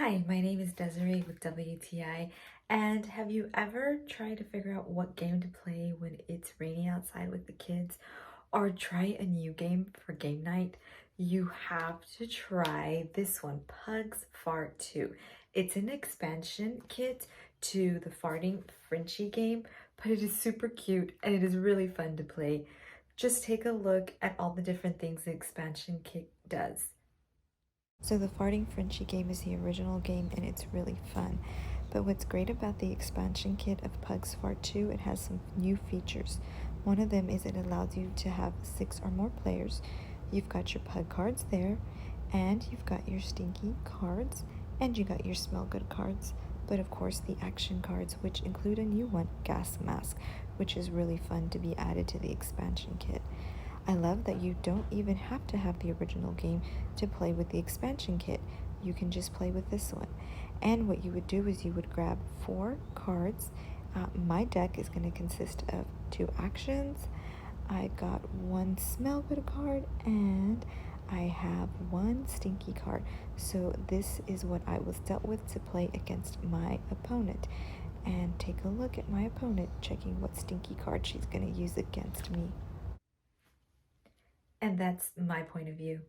Hi, my name is Desiree with WTI, and have you ever tried to figure out what game to play when it's raining outside with the kids, or try a new game for game night? You have to try this one, Pugs Fart 2. It's an expansion kit to the Farting Frenchie game, but it is super cute and it is really fun to play. Just take a look at all the different things the expansion kit does. So the Farting Frenchie game is the original game and it's really fun. But what's great about the expansion kit of Pugs Fart 2, it has some new features. One of them is it allows you to have 6 or more players. You've got your pug cards there, and you've got your stinky cards, and you got your smell good cards. But of course the action cards, which include a new one, gas mask, which is really fun to be added to the expansion kit. I love that you don't even have to have the original game to play with the expansion kit. You can just play with this one. And what you would do is you would grab 4 cards. My deck is going to consist of 2 actions. I got 1 smell good card and I have 1 stinky card. So this is what I was dealt with to play against my opponent. And take a look at my opponent, checking what stinky card she's going to use against me. And that's my point of view.